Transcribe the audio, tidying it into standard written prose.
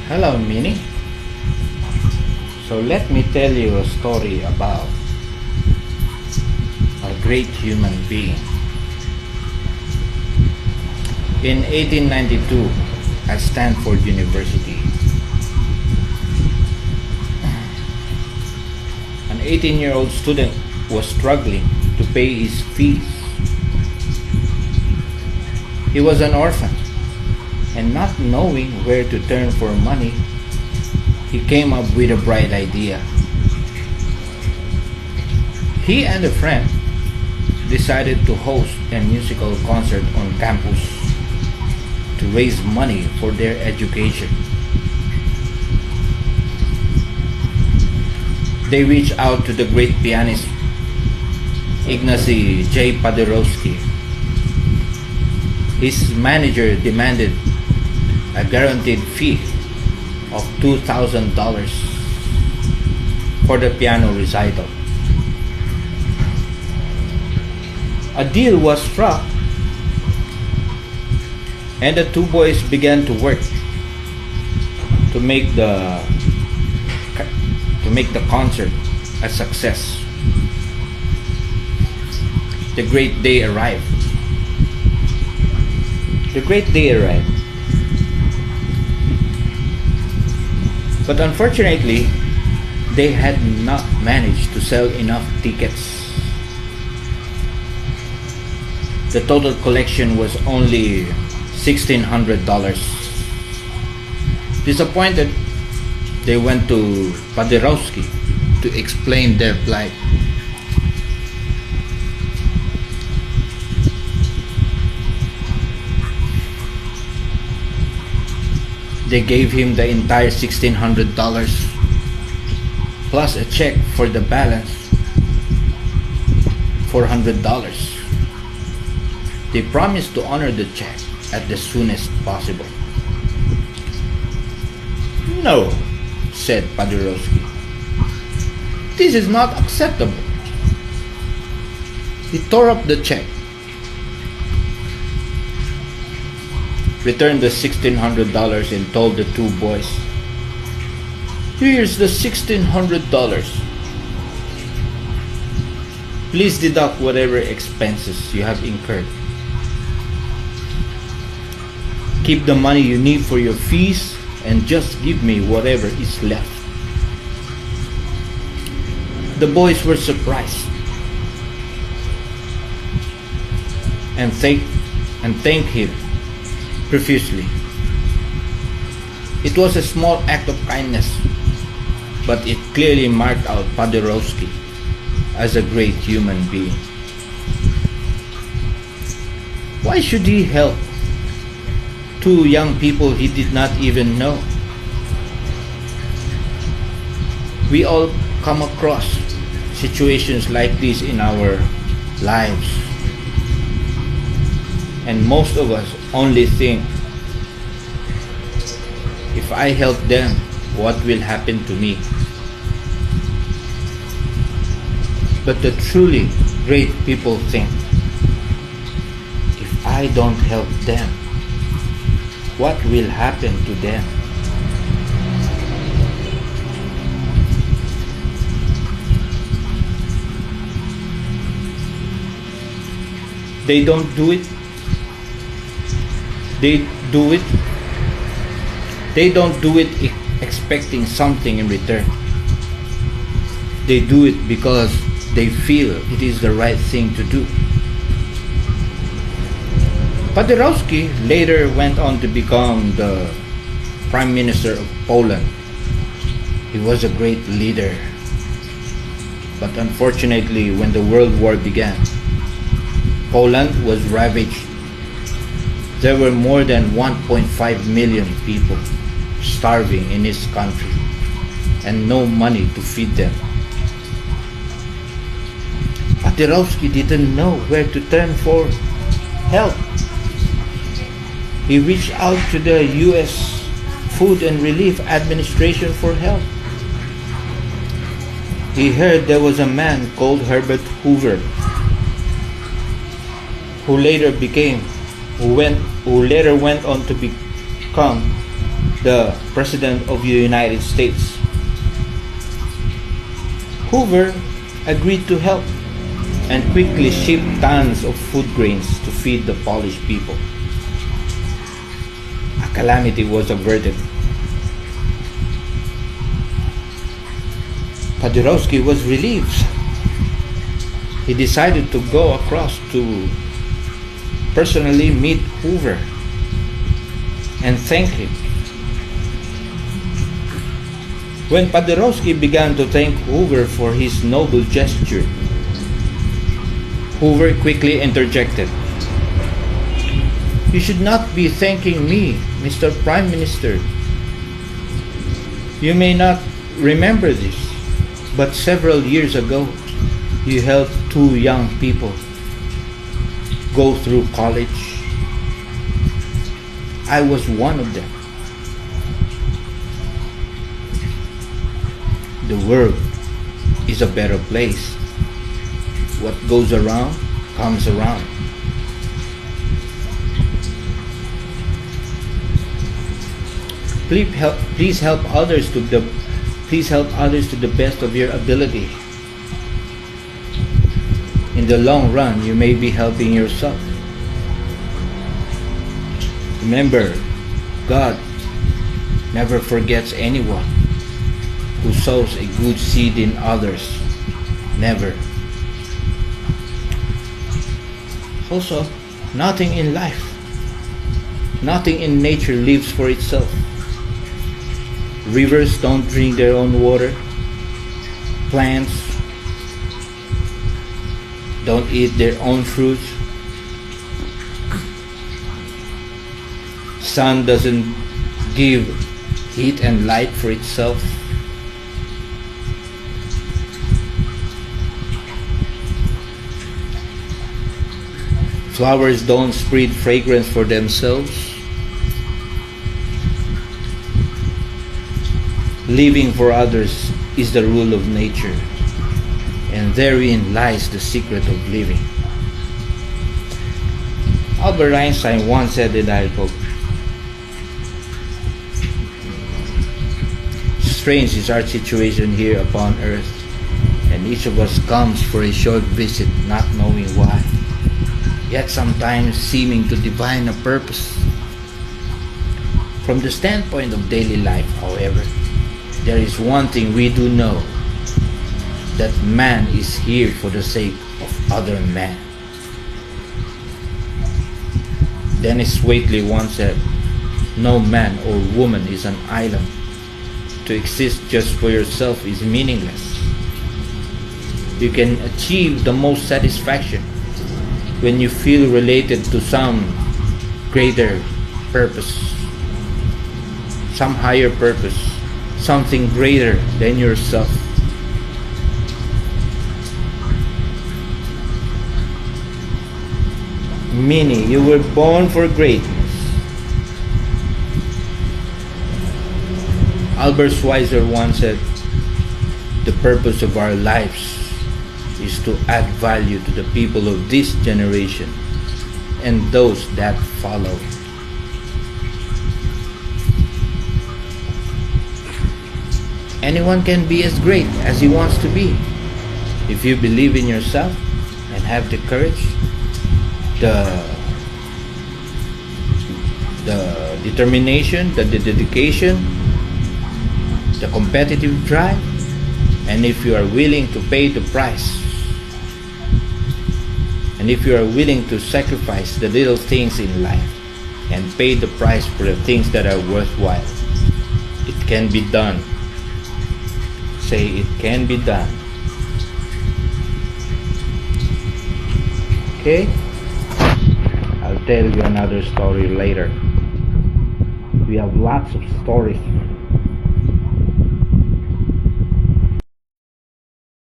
Hello, Minnie. So let me tell you a story about a great human being. In 1892, at Stanford University, an 18-year-old student was struggling to pay his fees. He was an orphan, and not knowing where to turn for money, he came up with a bright idea. He and a friend decided to host a musical concert on campus to raise money for their education. They reached out to the great pianist Ignacy J. Paderewski. His manager demanded a guaranteed fee of $2,000 for the piano recital. A deal was struck, and the two boys began to work to make the concert a success. The great day arrived. But unfortunately, they had not managed to sell enough tickets. The total collection was only $1,600. Disappointed, they went to Paderewski to explain their plight. They gave him the entire $1,600 plus a check for the balance, $400. They promised to honor the check at the soonest possible. "No," said Paderewski. "This is not acceptable." He tore up the check, returned the $1,600 and told the two boys, "Here's the $1,600. Please deduct whatever expenses you have incurred. Keep the money you need for your fees and just give me whatever is left." The boys were surprised and thanked him profusely. It was a small act of kindness, but it clearly marked out Paderewski as a great human being. Why should he help two young people he did not even know? We all come across situations like this in our lives, and most of us only think, if I help them, what will happen to me? But the truly great people think, if I don't help them, what will happen to them? They don't do it. They don't do it expecting something in return. They do it because they feel it is the right thing to do. Paderewski later went on to become the Prime Minister of Poland. He was a great leader. But unfortunately, when the World War began, Poland was ravaged. There were more than 1.5 million people starving in his country and no money to feed them. Paderewski didn't know where to turn for help. He reached out to the U.S. Food and Relief Administration for help. He heard there was a man called Herbert Hoover who later went on to become the President of the United States. Hoover agreed to help and quickly shipped tons of food grains to feed the Polish people. A calamity was averted. Paderewski was relieved. He decided to go across to personally meet Hoover and thank him. When Paderewski began to thank Hoover for his noble gesture, Hoover quickly interjected, "You should not be thanking me, Mr. Prime Minister. You may not remember this, but several years ago, you helped two young people go through college. I was one of them. The world is a better place. What goes around comes around." Please help others to the best of your ability. In the long run, you may be helping yourself. Remember, God never forgets anyone who sows a good seed in others. Never. Also, nothing in life, nothing in nature lives for itself. Rivers don't drink their own water. Plants don't eat their own fruits. Sun doesn't give heat and light for itself. Flowers don't spread fragrance for themselves. Living for others is the rule of nature, and therein lies the secret of living. Albert Einstein once said, and I quote, "Strange is our situation here upon earth, and each of us comes for a short visit, not knowing why, yet sometimes seeming to divine a purpose." From the standpoint of daily life, however, there is one thing we do know, that man is here for the sake of other men. Dennis Waitley once said, "No man or woman is an island. To exist just for yourself is meaningless. You can achieve the most satisfaction when you feel related to some greater purpose, some higher purpose, something greater than yourself." Meaning, you were born for greatness. Albert Schweitzer once said, "The purpose of our lives is to add value to the people of this generation and those that follow." Anyone can be as great as he wants to be if you believe in yourself and have the courage, the determination, the dedication, the competitive drive, and if you are willing to pay the price, and if you are willing to sacrifice the little things in life and pay the price for the things that are worthwhile, it can be done. Say, it can be done. Okay? I'll tell you another story later. We have lots of stories